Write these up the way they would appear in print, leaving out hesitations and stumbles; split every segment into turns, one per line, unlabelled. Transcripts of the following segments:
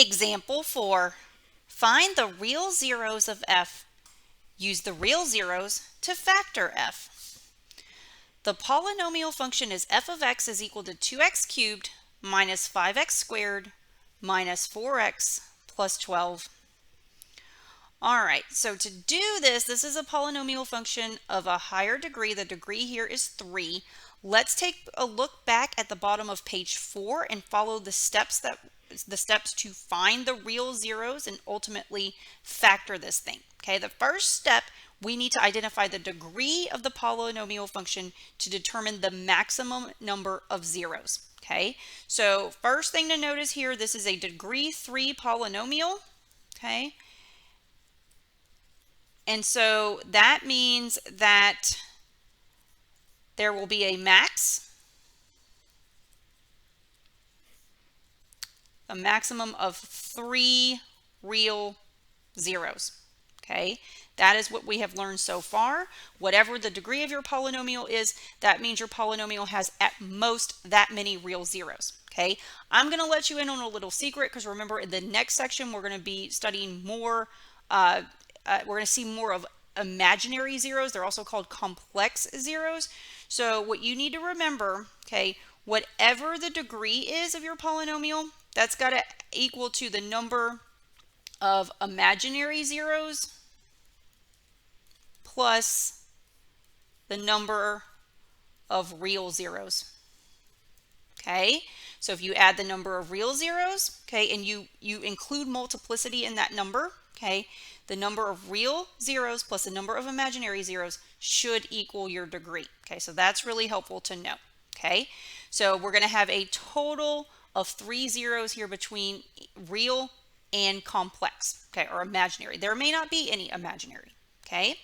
Example 4. Find the real zeros of f. Use the real zeros to factor f. The polynomial function is f of x is equal to 2x cubed minus 5x squared minus 4x plus 12. All right, so to do this is a polynomial function of a higher degree. The degree here is 3. Let's take a look back at the bottom of page 4 and follow the steps to find the real zeros and ultimately factor this thing. Okay, the first step, we need to identify the degree of the polynomial function to determine the maximum number of zeros. Okay, so first thing to notice here, this is a degree 3 polynomial. Okay, and so that means that there will be a maximum of 3 real zeros. Okay, that is what we have learned so far. Whatever the degree of your polynomial is, that means your polynomial has at most that many real zeros. Okay, I'm going to let you in on a little secret because remember in the next section we're going to be studying more we're going to see more of imaginary zeros. They're also called complex zeros. So what you need to remember, okay, whatever the degree is of your polynomial, that's got to equal to the number of imaginary zeros plus the number of real zeros. Okay, so if you add the number of real zeros, okay, and you include multiplicity in that number, okay, the number of real zeros plus the number of imaginary zeros should equal your degree. Okay, so that's really helpful to know. Okay, so we're going to have a total of 3 zeros here between real and complex, okay, or imaginary. There may not be any imaginary. Okay,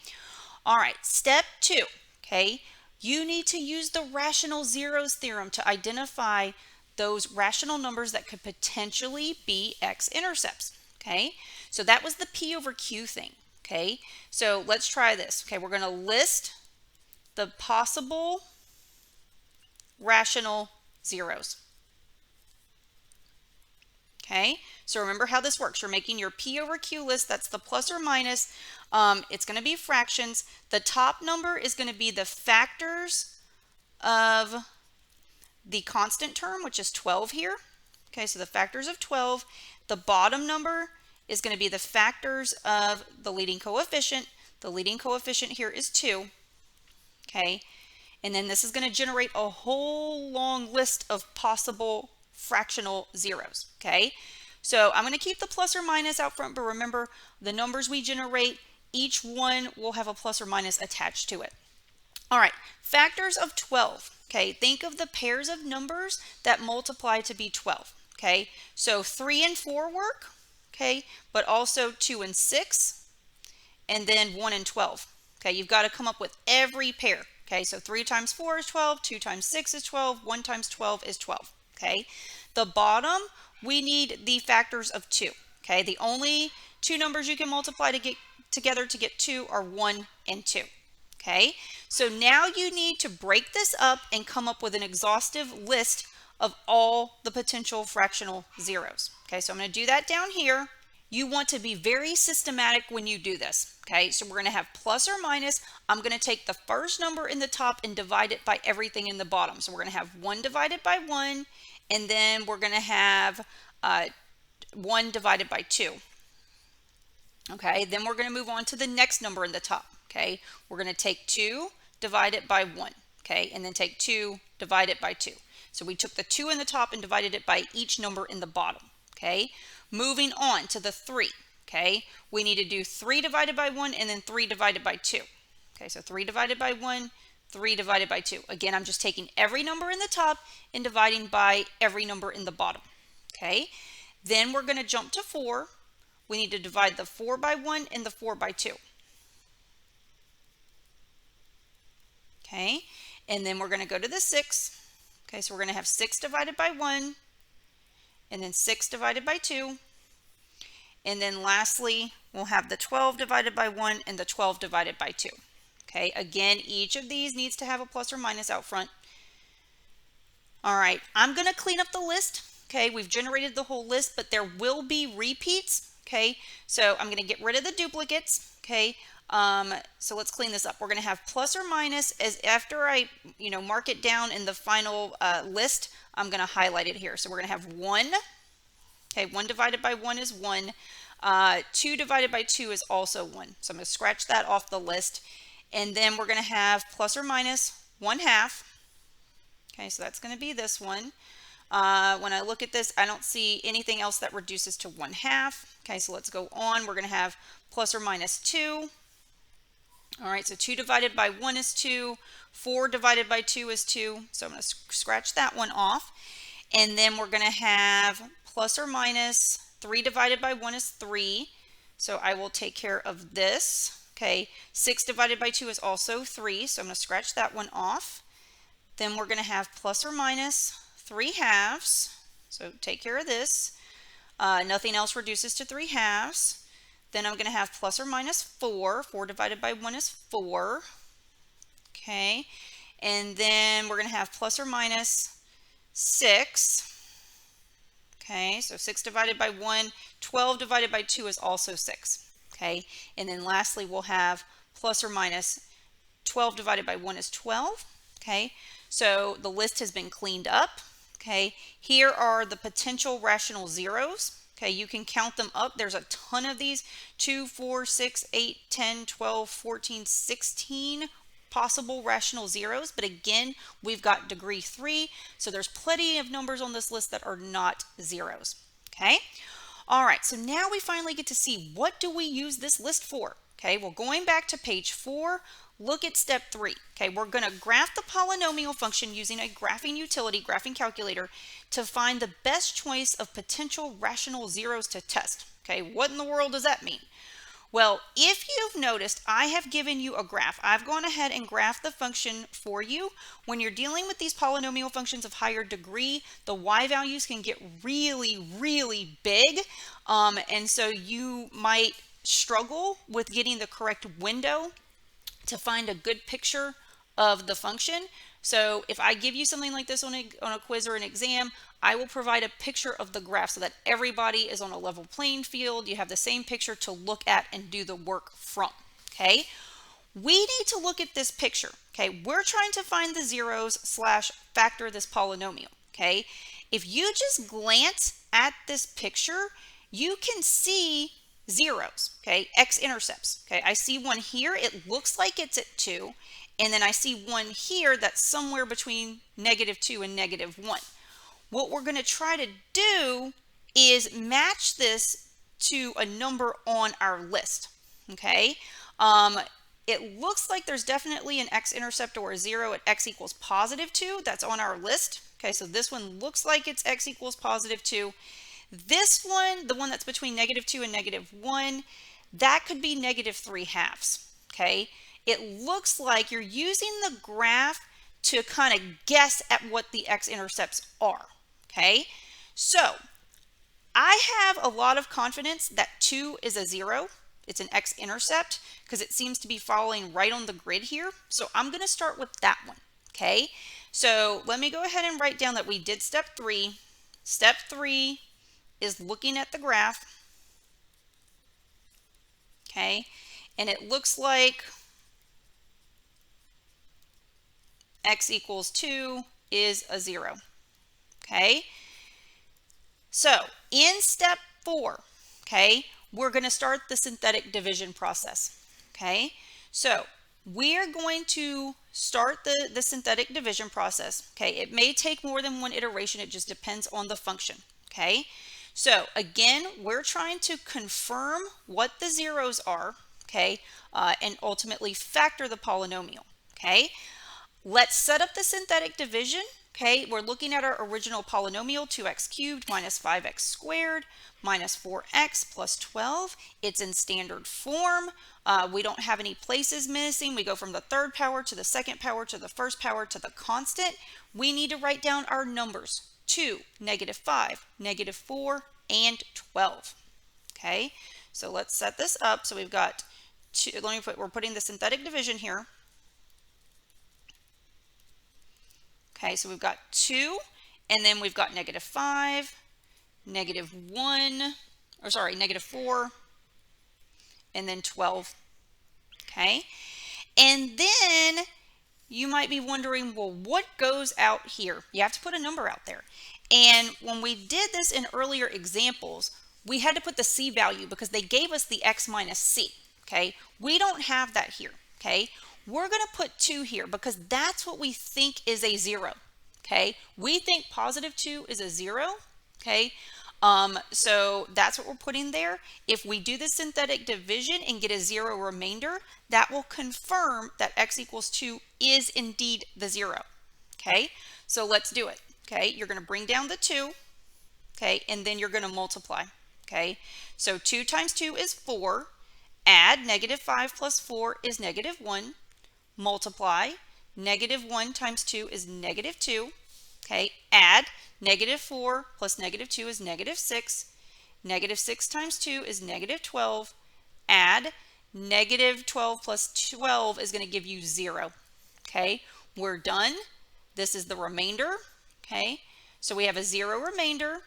all right, step 2. Okay, you need to use the rational zeros theorem to identify those rational numbers that could potentially be x-intercepts. Okay, so that was the P over Q thing. Okay, so let's try this. Okay, we're going to list the possible rational zeros. Okay, so remember how this works. You're making your P over Q list. That's the plus or minus. It's going to be fractions. The top number is going to be the factors of the constant term, which is 12 here. Okay, so the factors of 12. The bottom number is going to be the factors of the leading coefficient. The leading coefficient here is 2. Okay, and then this is going to generate a whole long list of possible fractional zeros. Okay, so I'm going to keep the plus or minus out front, but remember the numbers we generate, each one will have a plus or minus attached to it. All right, factors of 12. Okay, think of the pairs of numbers that multiply to be 12. Okay, so 3 and 4 work. Okay, but also 2 and 6, and then 1 and 12. Okay, you've got to come up with every pair. Okay, so 3 times 4 is 12, 2 times 6 is 12, 1 times 12 is 12. Okay, the bottom, we need the factors of 2. Okay, the only two numbers you can multiply to get together to get 2 are 1 and 2. Okay, so now you need to break this up and come up with an exhaustive list of all the potential fractional zeros. Okay, so I'm going to do that down here. You want to be very systematic when you do this. Okay, so we're going to have plus or minus. I'm going to take the first number in the top and divide it by everything in the bottom. So we're going to have 1 divided by 1, and then we're going to have 1 divided by 2. Okay, then we're going to move on to the next number in the top. Okay, we're going to take 2, divide it by 1. Okay, and then take 2, divide it by 2. So we took the 2 in the top and divided it by each number in the bottom. Okay, moving on to the 3. Okay, we need to do 3 divided by 1 and then 3 divided by 2. Okay, so 3 divided by 1, 3 divided by 2. Again, I'm just taking every number in the top and dividing by every number in the bottom. Okay, then we're going to jump to 4. We need to divide the 4 by 1 and the 4 by 2. Okay, and then we're going to go to the 6. Okay, so we're going to have 6 divided by 1, and then 6 divided by 2. And then lastly, we'll have the 12 divided by 1 and the 12 divided by 2. Okay, again, each of these needs to have a plus or minus out front. All right, I'm going to clean up the list. Okay, we've generated the whole list, but there will be repeats. Okay, so I'm going to get rid of the duplicates. Okay, so let's clean this up. We're going to have plus or minus as after I, mark it down in the final list, I'm going to highlight it here. So we're going to have 1. Okay, 1 divided by 1 is 1. 2 divided by 2 is also 1. So I'm going to scratch that off the list. And then we're going to have plus or minus 1/2. Okay, so that's going to be this one. When I look at this, I don't see anything else that reduces to 1/2. Okay, so let's go on. We're going to have plus or minus 2. All right, so 2 divided by 1 is 2. 4 divided by 2 is 2. So I'm going to scratch that one off. And then we're going to have plus or minus 3 divided by 1 is 3. So I will take care of this. Okay, 6 divided by 2 is also 3. So I'm going to scratch that one off. Then we're going to have plus or minus 3/2. So take care of this. Nothing else reduces to 3/2. Then I'm going to have plus or minus 4. 4 divided by 1 is 4. Okay. And then we're going to have plus or minus 6. Okay. So 6 divided by 1. 12 divided by 2 is also 6. Okay. And then lastly, we'll have plus or minus 12 divided by 1 is 12. Okay. So the list has been cleaned up. Okay. Here are the potential rational zeros. Okay, you can count them up. There's a ton of these. 2, 4, 6, 8, 10, 12, 14, 16 possible rational zeros. But again, we've got degree 3. So there's plenty of numbers on this list that are not zeros. Okay. All right. So now we finally get to see, what do we use this list for? Okay. Well, going back to page 4, look at step 3. Okay. We're going to graph the polynomial function using a graphing utility, graphing calculator, to find the best choice of potential rational zeros to test. Okay, what in the world does that mean? Well, if you've noticed, I have given you a graph. I've gone ahead and graphed the function for you. When you're dealing with these polynomial functions of higher degree, the y values can get really, really big. And so you might struggle with getting the correct window to find a good picture of the function. So if I give you something like this on a quiz or an exam, I will provide a picture of the graph so that everybody is on a level playing field. You have the same picture to look at and do the work from. Okay, we need to look at this picture. Okay, we're trying to find the zeros / factor this polynomial. Okay, if you just glance at this picture, you can see zeros. Okay, x-intercepts. Okay, I see one here. It looks like it's at 2. And then I see one here that's somewhere between -2 and -1. What we're going to try to do is match this to a number on our list. Okay. It looks like there's definitely an x-intercept or a 0 at x equals +2. That's on our list. Okay. So this one looks like it's x equals +2. This one, the one that's between -2 and -1, that could be -3/2. Okay. It looks like you're using the graph to kind of guess at what the x-intercepts are. Okay, so I have a lot of confidence that 2 is a 0. It's an x-intercept because it seems to be following right on the grid here. So I'm going to start with that one. Okay, so let me go ahead and write down that we did step 3. Step 3 is looking at the graph. Okay, and it looks like x equals 2 is a 0. Okay. So in step 4, okay, we're going to start the synthetic division process. Okay. So we're going to start the synthetic division process. Okay. It may take more than one iteration. It just depends on the function. Okay. So again, we're trying to confirm what the zeros are. Okay. And ultimately factor the polynomial. Okay. Let's set up the synthetic division. Okay, we're looking at our original polynomial, 2x cubed minus 5x squared minus 4x plus 12. It's in standard form. We don't have any places missing. We go from the third power to the second power to the first power to the constant. We need to write down our numbers: 2, -5, -4, and 12. Okay, so let's set this up. So we've got two. We're putting the synthetic division here. Okay, so we've got 2, and then we've got -5, -1, or sorry, -4, and then 12. Okay, and then you might be wondering, well, what goes out here? You have to put a number out there. And when we did this in earlier examples, we had to put the c value because they gave us the x minus c. Okay, we don't have that here. Okay, we're going to put 2 here because that's what we think is a 0. Okay, we think positive 2 is a 0. Okay, so that's what we're putting there. If we do the synthetic division and get a 0 remainder, that will confirm that x equals 2 is indeed the 0. Okay, so let's do it. Okay, you're going to bring down the 2. Okay, and then you're going to multiply. Okay, so 2 times 2 is 4. Add -5 plus 4 is -1. Multiply. -1 times 2 is -2. Okay, add -4 plus -2 is -6. -6 times 2 is -12. Add -12 plus 12 is going to give you 0. Okay, we're done. This is the remainder. Okay, so we have a 0 remainder.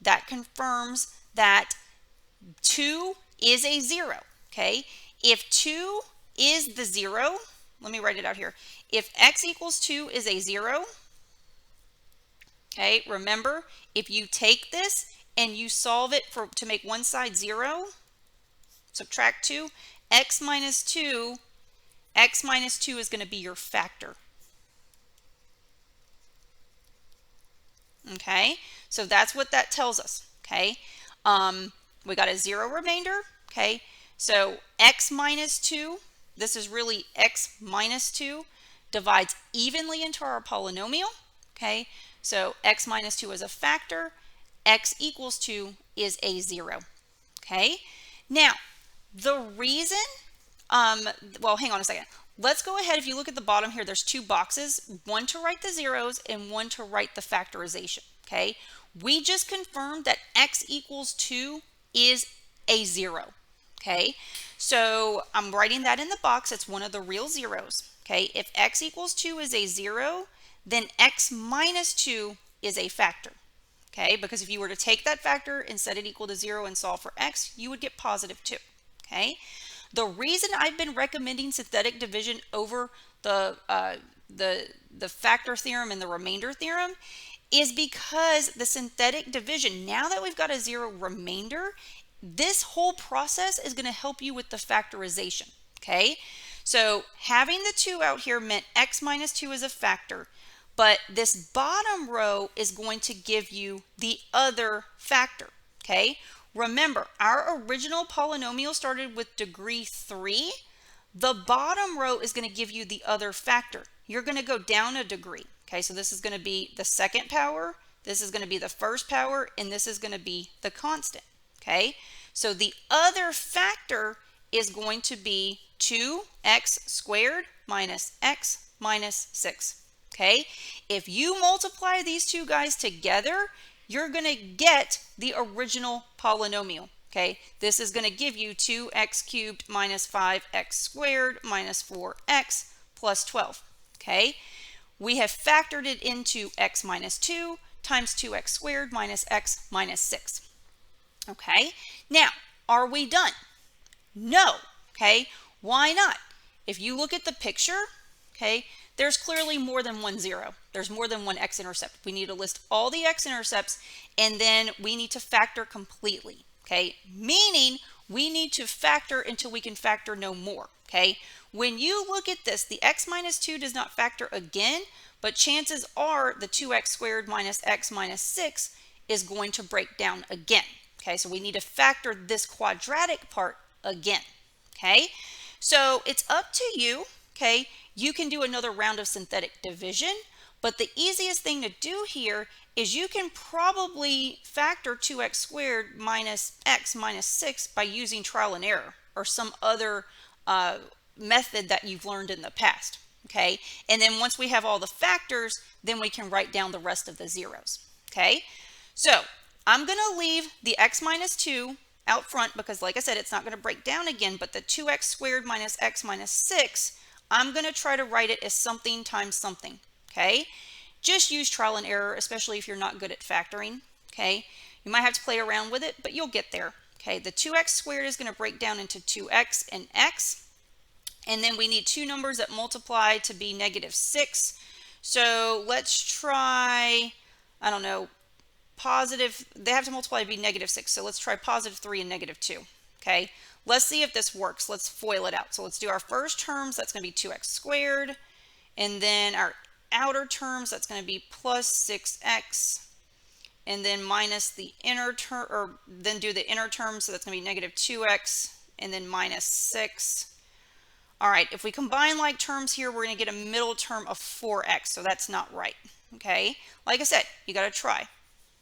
That confirms that 2 is a 0. Okay, if 2 is the 0, let me write it out here. If x equals 2 is a 0, okay, remember, if you take this and you solve it to make one side 0, subtract 2, x minus 2 is going to be your factor. Okay, so that's what that tells us. Okay, we got a 0 remainder. Okay, so x minus 2, this is really x minus 2, divides evenly into our polynomial. Okay, so x minus 2 is a factor, x equals 2 is a 0. Okay, now the reason, well, hang on a second. Let's go ahead. If you look at the bottom here, there's 2 boxes, one to write the zeros and one to write the factorization. Okay, we just confirmed that x equals 2 is a 0. Okay, so I'm writing that in the box. It's one of the real zeros. Okay, if x equals 2 is a 0, then x minus 2 is a factor. Okay, because if you were to take that factor and set it equal to 0 and solve for x, you would get positive 2. Okay, the reason I've been recommending synthetic division over the factor theorem and the remainder theorem is because the synthetic division, now that we've got a 0 remainder, this whole process is going to help you with the factorization. Okay, so having the 2 out here meant x minus 2 is a factor, but this bottom row is going to give you the other factor. Okay, remember, our original polynomial started with degree 3. The bottom row is going to give you the other factor. You're going to go down a degree. Okay, so this is going to be the second power, this is going to be the first power, and this is going to be the constant. Okay, so the other factor is going to be 2x squared minus x minus 6. Okay, if you multiply these two guys together, you're going to get the original polynomial. Okay, this is going to give you 2x cubed minus 5x squared minus 4x plus 12. Okay, we have factored it into x minus 2 times 2x squared minus x minus 6. Okay, now, are we done? No. Okay, why not? If you look at the picture, okay, there's clearly more than one 0. There's more than one x-intercept. We need to list all the x-intercepts, and then we need to factor completely. Okay, meaning we need to factor until we can factor no more. Okay, when you look at this, the x minus 2 does not factor again, but chances are the 2x squared minus x minus 6 is going to break down again. Okay, so we need to factor this quadratic part again. Okay, so it's up to you. Okay, you can do another round of synthetic division, but the easiest thing to do here is you can probably factor 2x squared minus x minus 6 by using trial and error or some other method that you've learned in the past. Okay, and then once we have all the factors, then we can write down the rest of the zeros. Okay, so I'm going to leave the x minus 2 out front because, like I said, it's not going to break down again, but the 2x squared minus x minus 6, I'm going to try to write it as something times something. Okay, just use trial and error, especially if you're not good at factoring. Okay, You might have to play around with it, but you'll get there. Okay, the 2x squared is going to break down into 2x and x. And then we need two numbers that multiply to be -6. So let's try, I don't know, positive, they have to multiply to be -6. So let's try +3 and -2. Okay, let's see if this works. Let's FOIL it out. So let's do our first terms. That's going to be 2x squared. And then our outer terms, that's going to be +6x. And then minus the inner term, or then do the inner term. So that's going to be -2x and then -6. All right, if we combine like terms here, we're going to get a middle term of 4x. So that's not right. Okay, like I said, you got to try.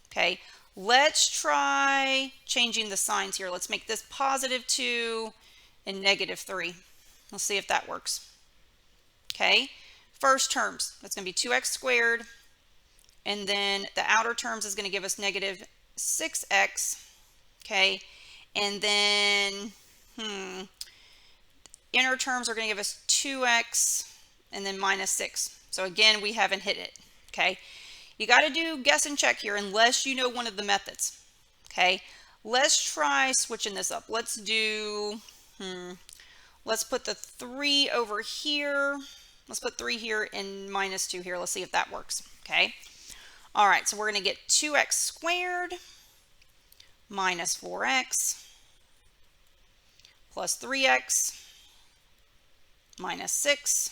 Okay, let's try changing the signs here. Let's make this +2 and -3. Let's see if that works. Okay, first terms, that's going to be 2x squared. And then the outer terms is going to give us -6x. Okay, and then inner terms are going to give us 2x and then -6. So again, we haven't hit it. Okay, you got to do guess and check here unless you know one of the methods. Okay, let's try switching this up. Let's do, let's put the 3 over here. Let's put 3 here and -2 here. Let's see if that works. Okay. All right, so we're going to get 2x squared minus 4x plus 3x minus 6.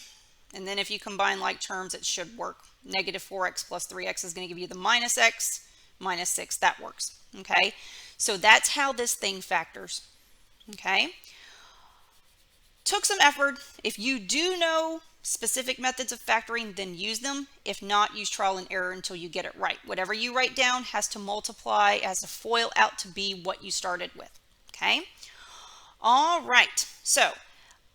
And then if you combine like terms, it should work. -4x plus 3x is going to give you the -x minus 6. That works. Okay, so that's how this thing factors. Okay, took some effort. If you do know specific methods of factoring, then use them. If not, use trial and error until you get it right. Whatever you write down has to multiply, has to FOIL out to be what you started with. Okay, all right, so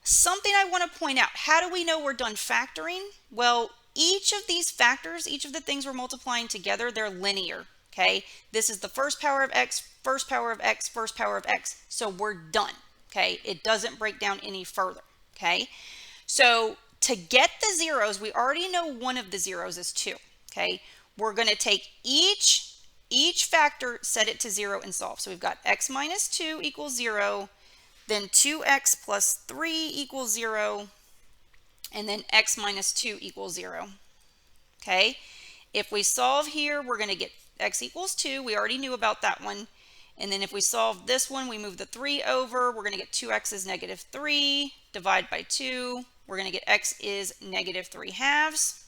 something I want to point out, how do we know we're done factoring? Well, each of these factors, each of the things we're multiplying together, they're linear. Okay, this is the first power of x, first power of x, first power of x. So we're done. Okay, it doesn't break down any further. Okay, so to get the zeros, we already know one of the zeros is 2. Okay, we're going to take each factor, set it to 0 and solve. So we've got x minus 2 equals 0, then 2x plus 3 equals 0, and then x minus 2 equals 0. Okay, if we solve here, we're going to get x equals 2. We already knew about that one. And then if we solve this one, we move the 3 over. We're going to get 2x is -3, divide by 2. We're going to get x is -3/2.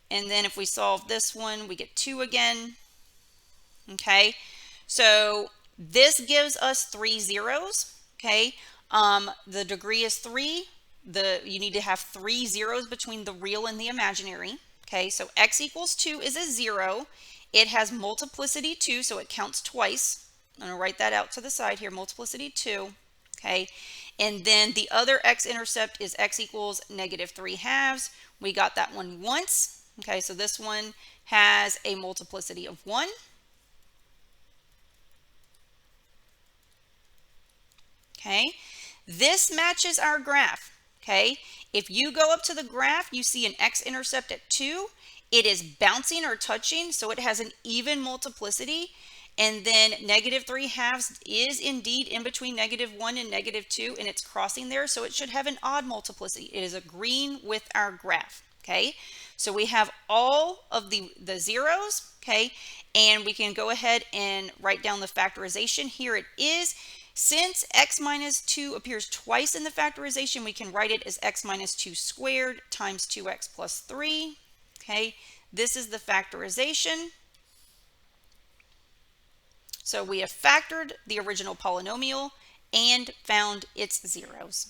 And then if we solve this one, we get 2 again. Okay, so this gives us 3 zeros. Okay, the degree is 3. You need to have 3 zeros between the real and the imaginary. Okay, so x equals 2 is a 0. It has multiplicity 2, so it counts twice. I'm going to write that out to the side here, multiplicity 2. Okay, and then the other x-intercept is x equals -3/2. We got that one once. Okay, so this one has a multiplicity of 1. Okay, this matches our graph. Okay, if you go up to the graph, you see an x-intercept at 2. It is bouncing or touching, so it has an even multiplicity. And then -3/2 is indeed in between -1 and -2, and it's crossing there, so it should have an odd multiplicity. It is agreeing with our graph. Okay, so we have all of the zeros. Okay, and we can go ahead and write down the factorization. Here it is. Since x minus 2 appears twice in the factorization, we can write it as x minus 2 squared times 2x plus 3. Okay, this is the factorization. So we have factored the original polynomial and found its zeros.